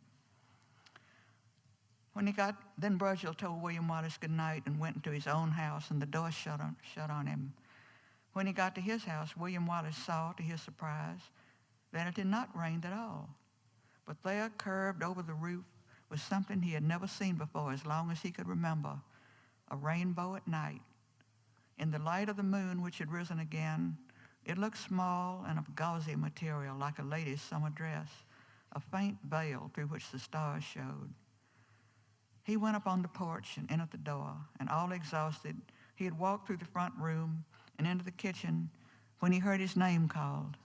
Then Virgil told William Wallace good night and went into his own house, and the door shut on him. When he got to his house, William Wallace saw, to his surprise, that it had not rained at all. But there, curved over the roof, was something he had never seen before as long as he could remember, a rainbow at night. In the light of the moon, which had risen again, it looked small and of gauzy material, like a lady's summer dress, a faint veil through which the stars showed. He went up on the porch and entered the door, and all exhausted, he had walked through the front room and into the kitchen when he heard his name called.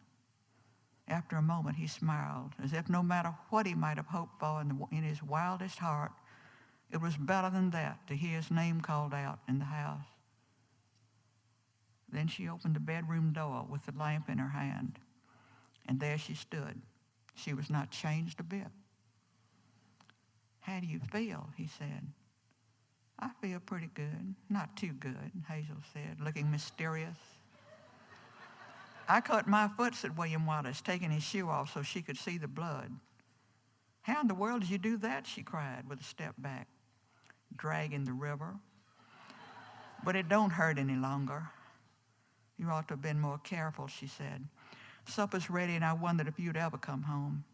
After a moment, he smiled, as if no matter what he might have hoped for in his wildest heart, it was better than that to hear his name called out in the house. Then she opened the bedroom door with the lamp in her hand, and there she stood. She was not changed a bit. How do you feel? He said. I feel pretty good. Not too good, Hazel said, looking mysterious. I cut my foot, said William Wallace, taking his shoe off so she could see the blood. How in the world did you do that? She cried with a step back. Dragging the river. But it don't hurt any longer. You ought to have been more careful, she said. Supper's ready, and I wondered if you'd ever come home.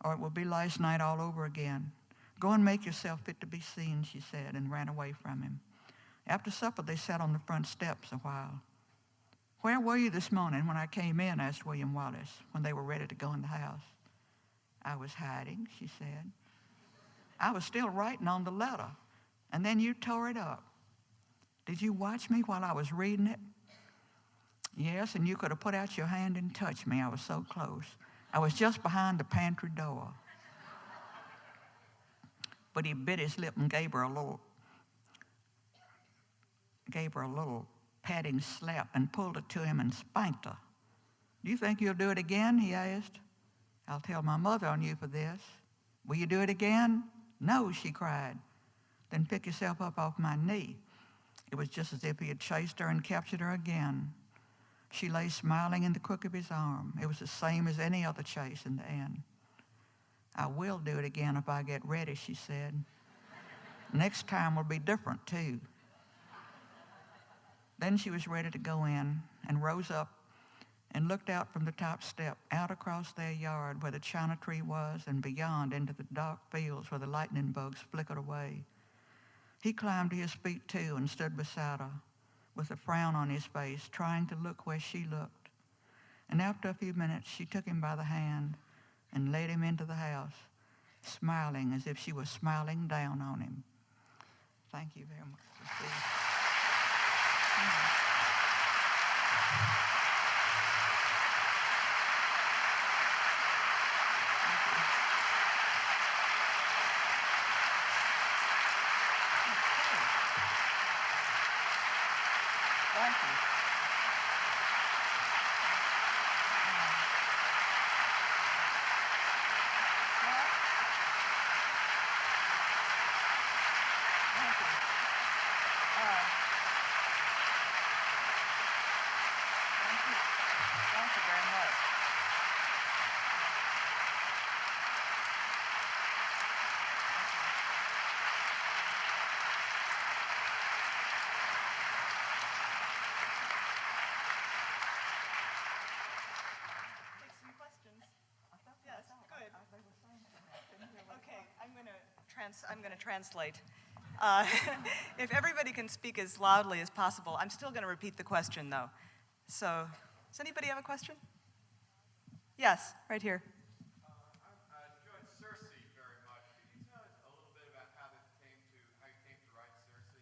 Or it will be last night all over again. Go and make yourself fit to be seen, she said, and ran away from him. After supper, they sat on the front steps a while. Where were you this morning when I came in? Asked William Wallace, when they were ready to go in the house. I was hiding, she said. I was still writing on the letter, and then you tore it up. Did you watch me while I was reading it? Yes, and you could have put out your hand and touched me. I was so close. I was just behind the pantry door. But he bit his lip and gave her a little patting slap and pulled her to him and spanked her. Do you think you'll do it again? He asked. I'll tell my mother on you for this. Will you do it again? No, she cried. Then pick yourself up off my knee. It was just as if he had chased her and captured her again. She lay smiling in the crook of his arm. It was the same as any other chase in the end. I will do it again if I get ready, she said. Next time will be different, too. Then she was ready to go in and rose up and looked out from the top step, out across their yard where the china tree was and beyond into the dark fields where the lightning bugs flickered away. He climbed to his feet, too, and stood beside her with a frown on his face, trying to look where she looked. And after a few minutes, she took him by the hand and led him into the house, smiling as if she was smiling down on him. Thank you very much. Thank you. Thank you very much. Take some questions. Yes, good. Okay, I'm going to translate. If everybody can speak as loudly as possible, I'm still going to repeat the question, though. So, does anybody have a question? Yes, right here. I enjoyed Circe very much. Could you tell us a little bit about how you came to write Circe?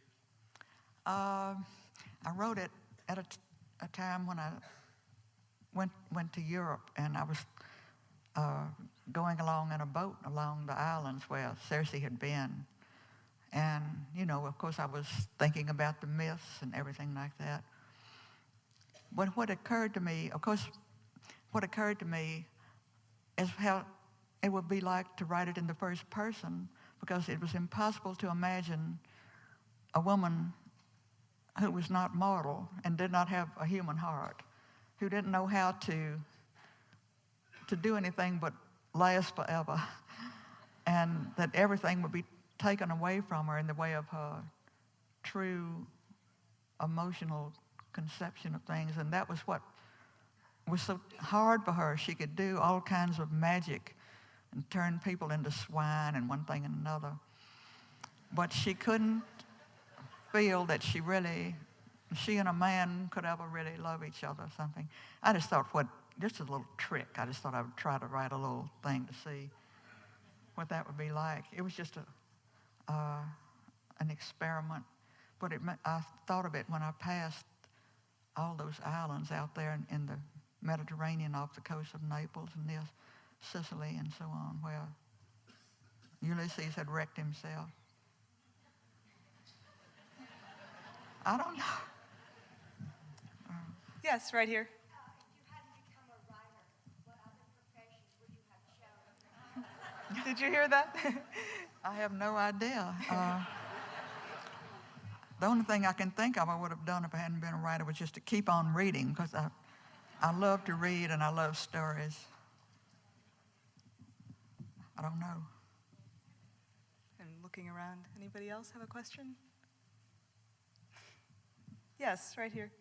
I wrote it at a time when I went to Europe, and I was going along in a boat along the islands where Circe had been. And, of course, I was thinking about the myths and everything like that. But what occurred to me is how it would be like to write it in the first person, because it was impossible to imagine a woman who was not mortal and did not have a human heart, who didn't know how to do anything but last forever, and that everything would be taken away from her in the way of her true emotional conception of things. And that was what was so hard for her. She could do all kinds of magic and turn people into swine and one thing and another. But she couldn't feel that she and a man could ever really love each other or something. I just thought, just a little trick. I just thought I would try to write a little thing to see what that would be like. It was just an experiment. But I thought of it when I passed all those islands out there in the Mediterranean off the coast of Naples and near Sicily and so on, where Ulysses had wrecked himself. I don't know. Yes, right here. If you had to become a writer, what other professions would you have chosen? Did you hear that? I have no idea. The only thing I can think of I would have done if I hadn't been a writer was just to keep on reading, because I love to read and I love stories. I don't know. And looking around, anybody else have a question? Yes, right here.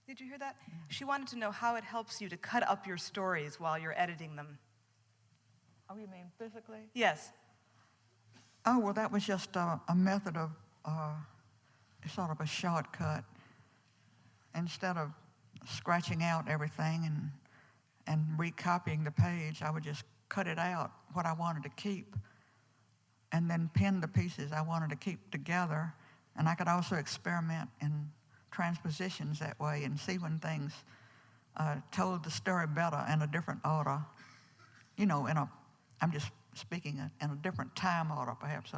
Did you hear that? She wanted to know how it helps you to cut up your stories while you're editing them. Oh, you mean physically? Yes. Oh, well, that was just a method of sort of a shortcut. Instead of scratching out everything and recopying the page, I would just cut it out, what I wanted to keep, and then pin the pieces I wanted to keep together. And I could also experiment in transpositions that way and see when things told the story better in a different order. You know, I'm just speaking in a different time order, perhaps,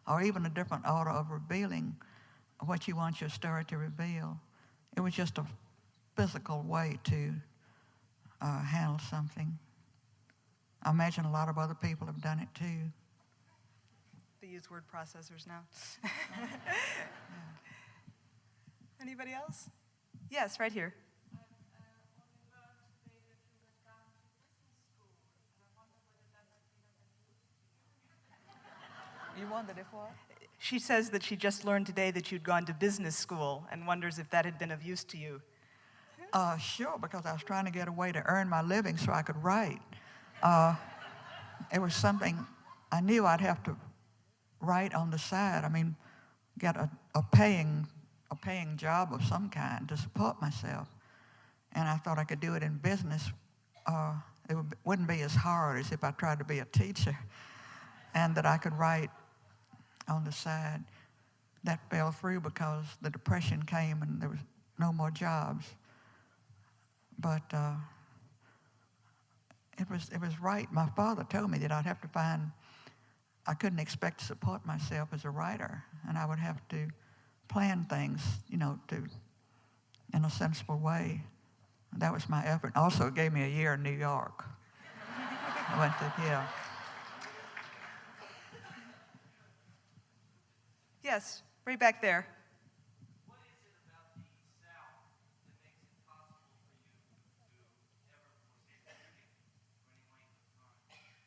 or even a different order of revealing what you want your story to reveal. It was just a physical way to handle something. I imagine a lot of other people have done it too. They use word processors now. Anybody else? Yes, right here. You wondered if what? She says that she just learned today that you'd gone to business school and wonders if that had been of use to you. Sure, because I was trying to get a way to earn my living so I could write. It was something I knew I'd have to write on the side. I mean, get a paying job of some kind to support myself. And I thought I could do it in business. It wouldn't be as hard as if I tried to be a teacher, and that I could write on the side. That fell through because the Depression came and there was no more jobs. But it was right. My father told me that I'd have to I couldn't expect to support myself as a writer, and I would have to plan things, you know, in a sensible way. And that was my effort. Also, it gave me a year in New York. I went to, yeah. Yes, right back there. What is it about the South that makes it possible for you to ever forsake living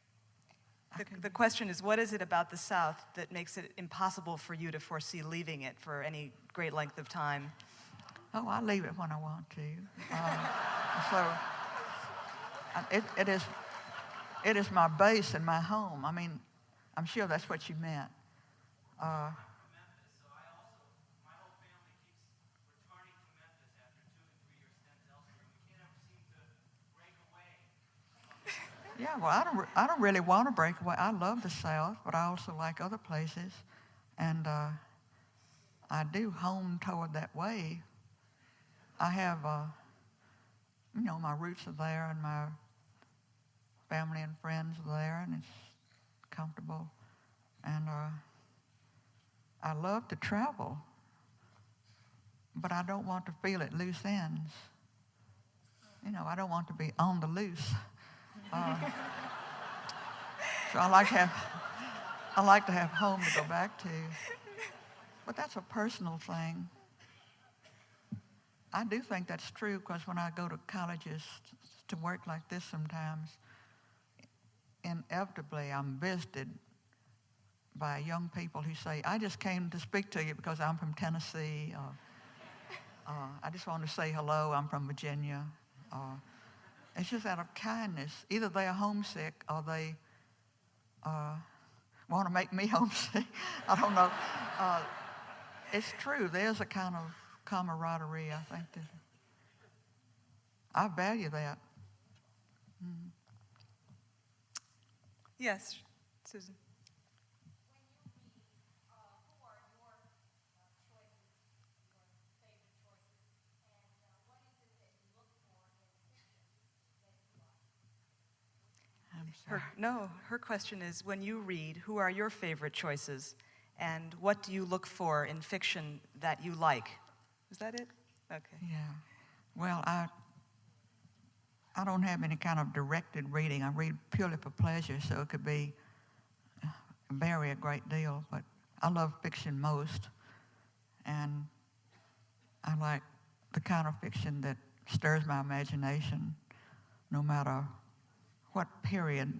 for any length of time? The question is, what is it about the South that makes it impossible for you to foresee leaving it for any great length of time? Oh, I leave it when I want to. It is my base and my home. I mean, I'm sure that's what you meant. Memphis, so my whole family keeps returning to Memphis after 2 and 3 year stints elsewhere, and we can't ever seem to break away. Yeah, well, I don't really want to break away. I love the South, but I also like other places, and I do home toward that way. I have, you know, my roots are there, and my family and friends are there, and it's comfortable, and I love to travel, but I don't want to feel at loose ends. You know, I don't want to be on the loose. So I like to have home to go back to. But that's a personal thing. I do think that's true because when I go to colleges to work like this sometimes, inevitably I'm visited by young people who say, I just came to speak to you because I'm from Tennessee. I just want to say hello, I'm from Virginia. It's just out of kindness. Either they are homesick or they want to make me homesick. I don't know. It's true. There's a kind of camaraderie, I think. I value that. Mm. Yes, Susan. Her question is, when you read, who are your favorite choices, and what do you look for in fiction that you like? Is that it? Okay. Yeah. Well, I don't have any kind of directed reading. I read purely for pleasure, so it could vary a great deal. But I love fiction most, and I like the kind of fiction that stirs my imagination, no matter what period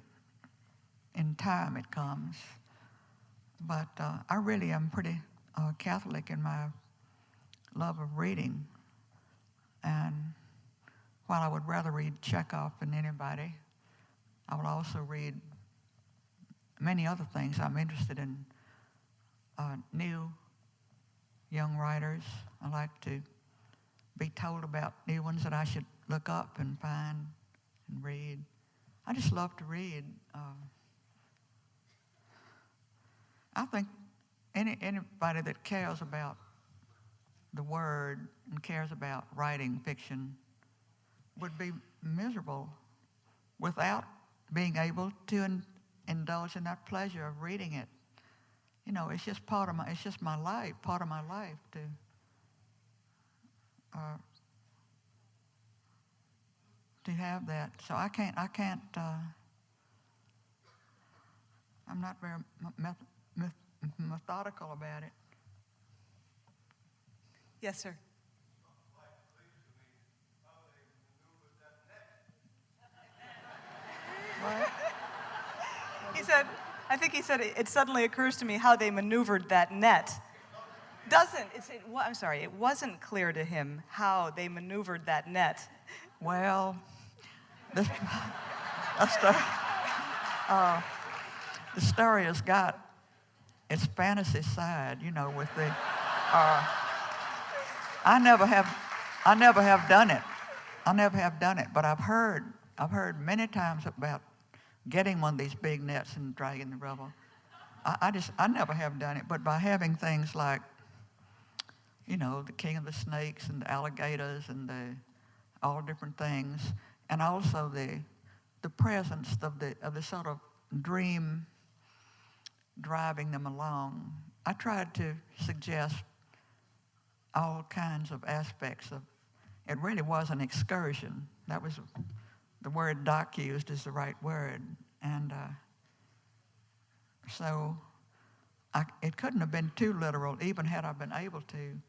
in time it comes. But I really am pretty Catholic in my love of reading. And while I would rather read Chekhov than anybody, I will also read many other things. I'm interested in new young writers. I like to be told about new ones that I should look up and find and read. I just love to read. I think anybody that cares about the word and cares about writing fiction would be miserable without being able to indulge in that pleasure of reading it. You know, it's just it's just my life, part of my life to have that. So I can't, I'm not very methodical about it. Yes, sir. What? He said, I think he said, it suddenly occurs to me how they maneuvered that net. I'm sorry, it wasn't clear to him how they maneuvered that net. Well, the story has got its fantasy side, you know, with the, I never have done it. But I've heard many times about getting one of these big nets and dragging the rubble. I never have done it, but by having things like, you know, the king of the snakes and the alligators and all different things, and also the presence of the sort of dream driving them along. I tried to suggest all kinds of aspects of. It really was an excursion. That was the word Doc used is the right word, and so it couldn't have been too literal, even had I been able to.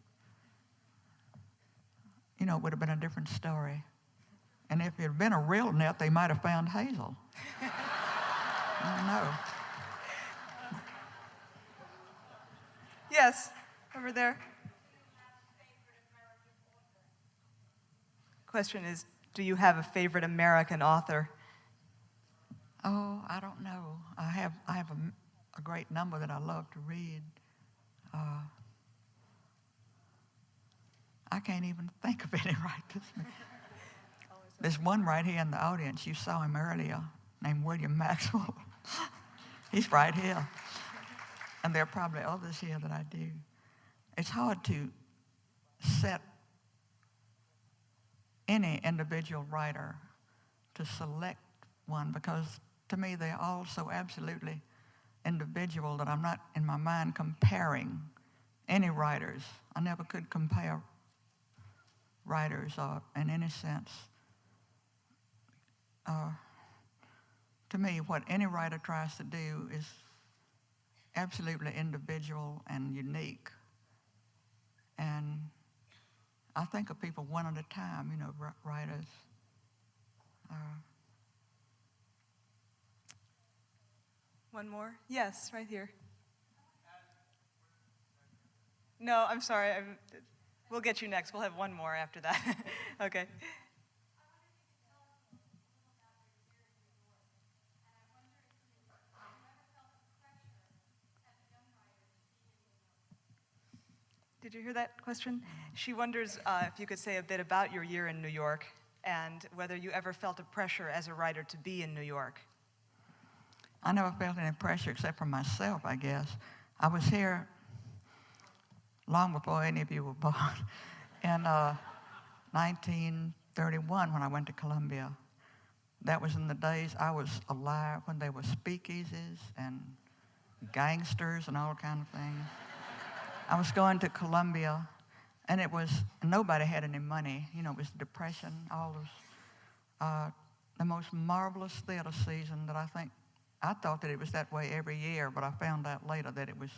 You know, it would have been a different story. And if it had been a real net, they might have found Hazel. I don't know. Yes, over there. Question is, do you have a favorite American author? Oh, I don't know. I have a great number that I love to read. I can't even think of any right this minute. There's one right here in the audience. You saw him earlier, named William Maxwell. He's right here. And there are probably others here that I do. It's hard to set any individual writer to select one because to me they're all so absolutely individual that I'm not in my mind comparing any writers. I never could compare writers in any sense. To me, what any writer tries to do is absolutely individual and unique. And I think of people one at a time, you know, writers. One more? Yes, right here. No, I'm sorry. We'll get you next. We'll have one more after that. Okay. Did you hear that question? She wonders if you could say a bit about your year in New York and whether you ever felt a pressure as a writer to be in New York. I never felt any pressure except for myself, I guess. I was here long before any of you were born in 1931 when I went to Columbia. That was in the days I was alive when there were speakeasies and gangsters and all kind of things. I was going to Columbia, and nobody had any money. You know, it was Depression, all those, the most marvelous theater season that I thought that it was that way every year, but I found out later that it was,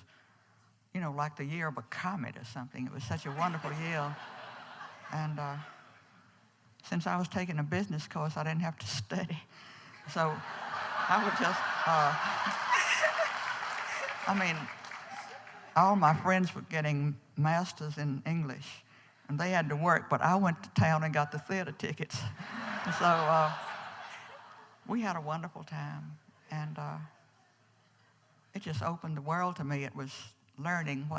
you know, like the year of a comet or something. It was such a wonderful year. And since I was taking a business course, I didn't have to study. So I would just, all my friends were getting masters in English, and they had to work, but I went to town and got the theater tickets. So we had a wonderful time, and it just opened the world to me. It was learning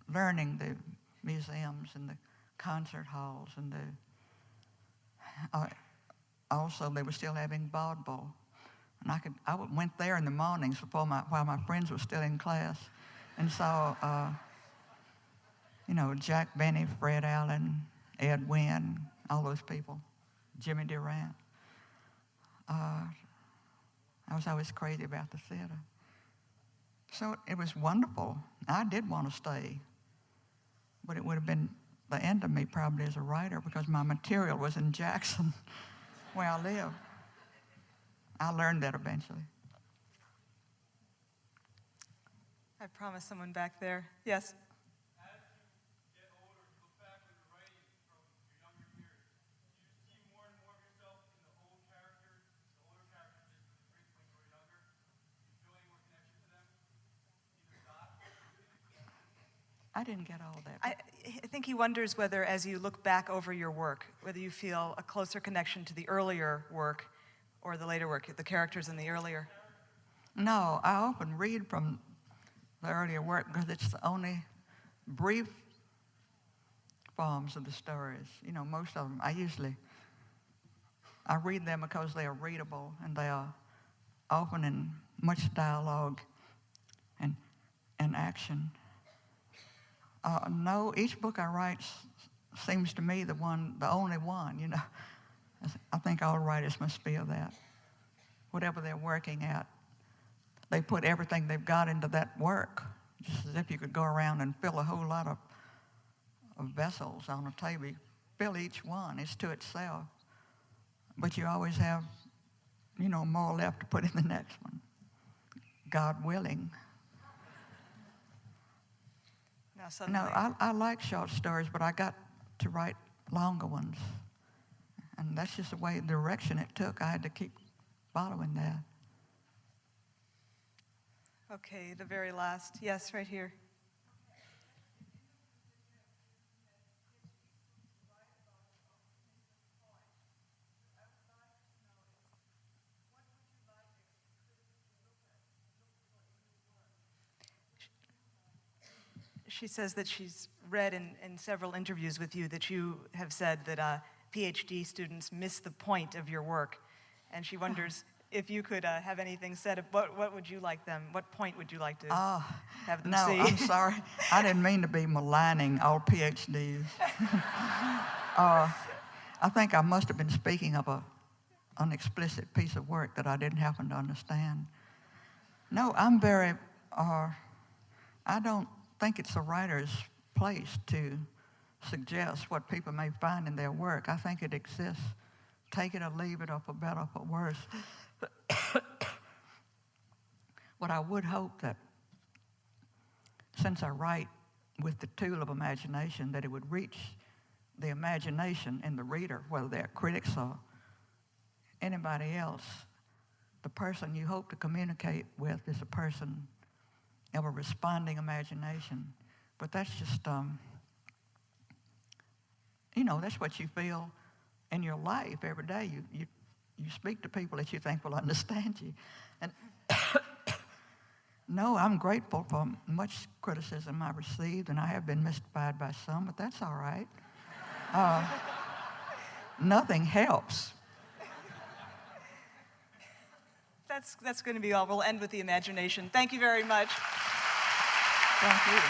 the museums and the concert halls, and also they were still having vaudeville. And went there in the mornings while my friends were still in class and saw, Jack Benny, Fred Allen, Ed Wynn, all those people, Jimmy Durant. I was always crazy about the theater. So it was wonderful. I did want to stay, but it would have been the end of me probably as a writer because my material was in Jackson, where I live. I learned that eventually. I promised someone back there. Yes? As you get older, you look back on your writing from your younger years. Do you see more and more of yourself in the old characters, the older characters just when you were younger? Do you feel any more connection to them? Either God? I didn't get all that. I think he wonders whether, as you look back over your work, whether you feel a closer connection to the earlier work or the later work, the characters in the earlier. No, I often read from the earlier work because it's the only brief forms of the stories. Most of them, I read them because they are readable and they are often in much dialogue and action. No, each book I write seems to me the only one, I think all writers must feel that. Whatever they're working at, they put everything they've got into that work, just as if you could go around and fill a whole lot of vessels on a table. Fill each one, it's to itself. But you always have, more left to put in the next one, God willing. Now suddenly, I like short stories, but I got to write longer ones. And that's just the direction it took. I had to keep following that. okay, the very last. Yes, right here. She says that she's read in several interviews with you that you have said that PhD students miss the point of your work. And she wonders if you could have anything said, what would you like them, what point would you like to have them see? No, I'm sorry. I didn't mean to be maligning all PhDs. I think I must have been speaking of an explicit piece of work that I didn't happen to understand. No, I'm very, I don't think it's a writer's place to suggest what people may find in their work. I think it exists. Take it or leave it, or for better or for worse. But I would hope that since I write with the tool of imagination, that it would reach the imagination in the reader, whether they're critics or anybody else. The person you hope to communicate with is a person of a responding imagination. But that's just, that's what you feel in your life every day. You speak to people that you think will understand you. And no, I'm grateful for much criticism I've received, and I have been mystified by some, but that's all right. Nothing helps. That's going to be all. We'll end with the imagination. Thank you very much. Thank you.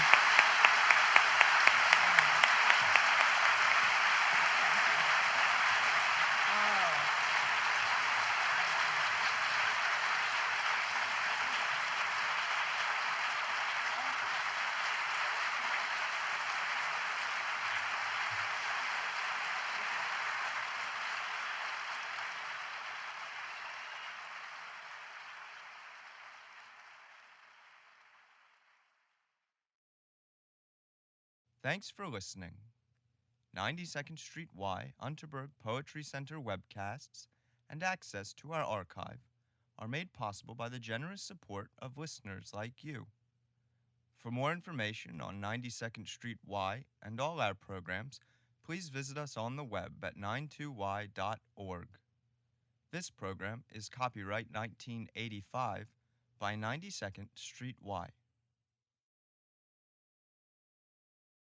Thanks for listening. 92nd Street Y Unterberg Poetry Center webcasts and access to our archive are made possible by the generous support of listeners like you. For more information on 92nd Street Y and all our programs, please visit us on the web at 92y.org. This program is copyright 1985 by 92nd Street Y.